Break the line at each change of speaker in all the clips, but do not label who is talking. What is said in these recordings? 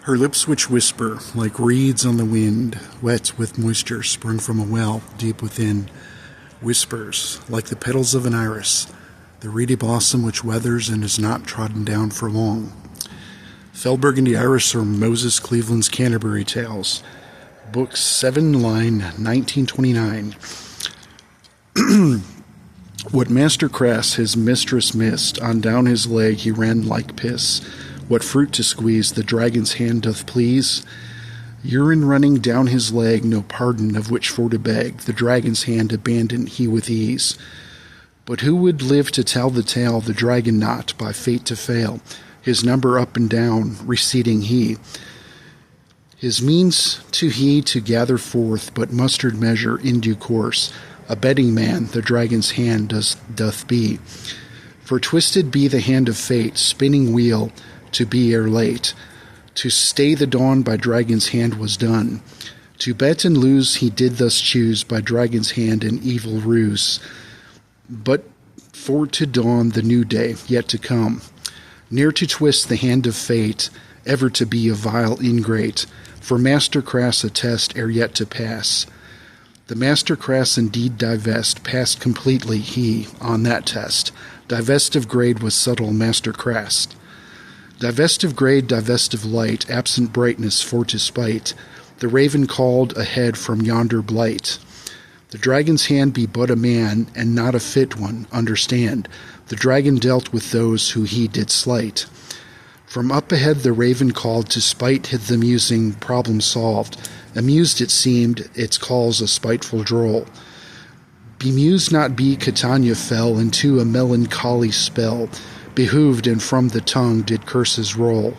Her lips which whisper, like reeds on the wind, wet with moisture sprung from a well deep within, whispers, like the petals of an iris, the reedy blossom which weathers and is not trodden down for long. Fell Burgundy Iris or Moses Cleveland's Canterbury Tales, Book 7, line 1929. What Master Crass his mistress missed, on down his leg he ran like piss. What fruit to squeeze the dragon's hand doth please? Urine running down his leg, no pardon of which for to beg, the dragon's hand abandoned he with ease. But who would live to tell the tale, the dragon not, by fate to fail, his number up and down, receding he. His means he to gather forth, but mustered measure in due course, a betting man the dragon's hand doth be. For twisted be the hand of fate, spinning wheel, to be ere late. To stay the dawn by dragon's hand was done. To bet and lose he did thus choose, by dragon's hand an evil ruse. But for to dawn the new day, yet to come, near to twist the hand of fate, ever to be a vile ingrate, for Master Crass a test ere yet to pass. The Master Crass indeed divest, passed completely he, on that test. Divest of grade was subtle Master Crass. Divest of grade, divest of light, absent brightness for to spite. The raven called ahead from yonder blight. The dragon's hand be but a man, and not a fit one, understand. The dragon dealt with those who he did slight. From up ahead the raven called, to spite had the musing problem solved. Amused it seemed, its calls a spiteful droll. Bemused not be, Catania fell into a melancholy spell, behooved, and from the tongue did curses roll.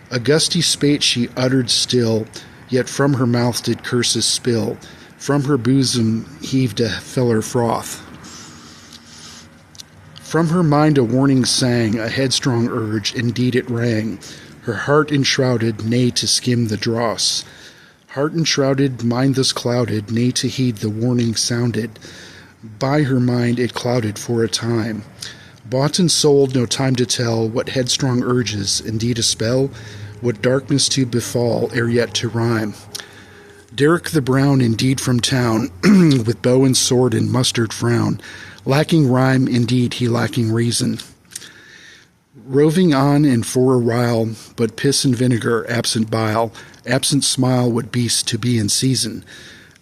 A gusty spate she uttered still, yet from her mouth did curses spill. From her bosom heaved a feller froth. From her mind a warning sang, a headstrong urge, indeed it rang. Her heart enshrouded, nay to skim the dross. Heart enshrouded, mind thus clouded, nay to heed the warning sounded. By her mind it clouded for a time. Bought and sold, no time to tell, what headstrong urges, indeed a spell, what darkness to befall, ere yet to rhyme. Derrick the Brown, indeed from town, with bow and sword and mustard frown, lacking rhyme, indeed he lacking reason. Roving on and for a while, but piss and vinegar, absent bile, absent smile, what beast to be in season.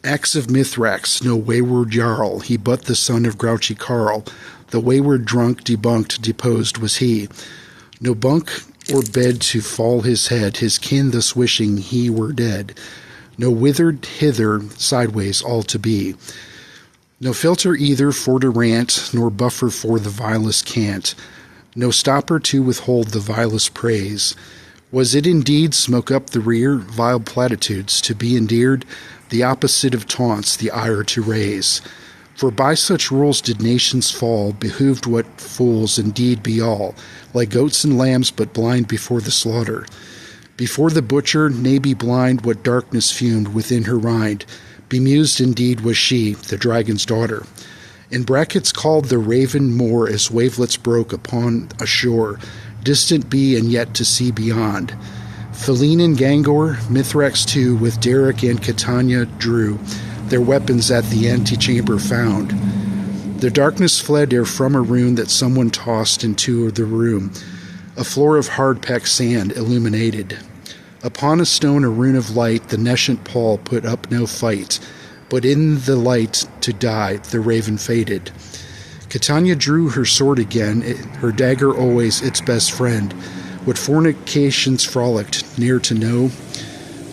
Axe of Mithrax, no wayward jarl, he but the son of grouchy Carl. The wayward drunk, debunked, deposed was he. No bunk or bed to fall his head, his kin thus wishing he were dead. No withered hither, sideways all to be. No filter either for to rant, nor buffer for the vilest cant. No stopper to withhold the vilest praise. Was it indeed smoke up the rear, vile platitudes to be endeared, the opposite of taunts, the ire to raise? For by such rules did nations fall, behooved what fools indeed be all, like goats and lambs, but blind before the slaughter. Before the butcher, nay be blind, what darkness fumed within her rind. Bemused indeed was she, the dragon's daughter. In brackets called the raven more, as wavelets broke upon a shore, distant be and yet to see beyond. Feline and Gangor, Mithrax too, with Derrick and Catania drew, their weapons at the antechamber found. The darkness fled ere from a rune that someone tossed into the room, a floor of hard-packed sand illuminated. Upon a stone a rune of light, the nescient Paul put up no fight, but in the light to die the raven faded. Catania drew her sword again, her dagger always its best friend. What fornications frolicked, near to know?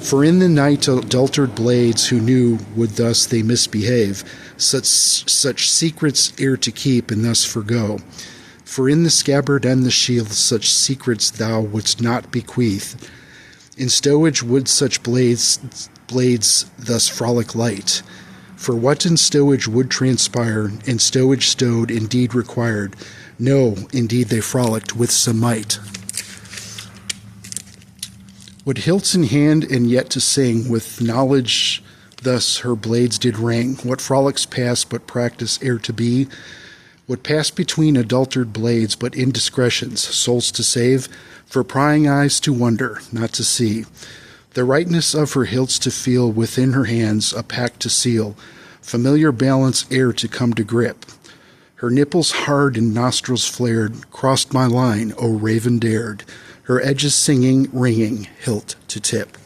For in the night adultered blades who knew would thus they misbehave, such secrets ere to keep and thus forgo. For in the scabbard and the shield such secrets thou wouldst not bequeath. In stowage would such blades thus frolic light. For what in stowage would transpire, in stowage stowed indeed required. No, indeed they frolicked with some might. What hilts in hand and yet to sing, with knowledge thus her blades did ring. What frolics past but practice ere to be, What passed between adultered blades but indiscretions, souls to save, for prying eyes to wonder, not to see. The rightness of her hilts to feel, within her hands a pact to seal, familiar balance ere to come to grip. Her nipples hard and nostrils flared, crossed my line, O raven dared, her edges singing, ringing, hilt to tip.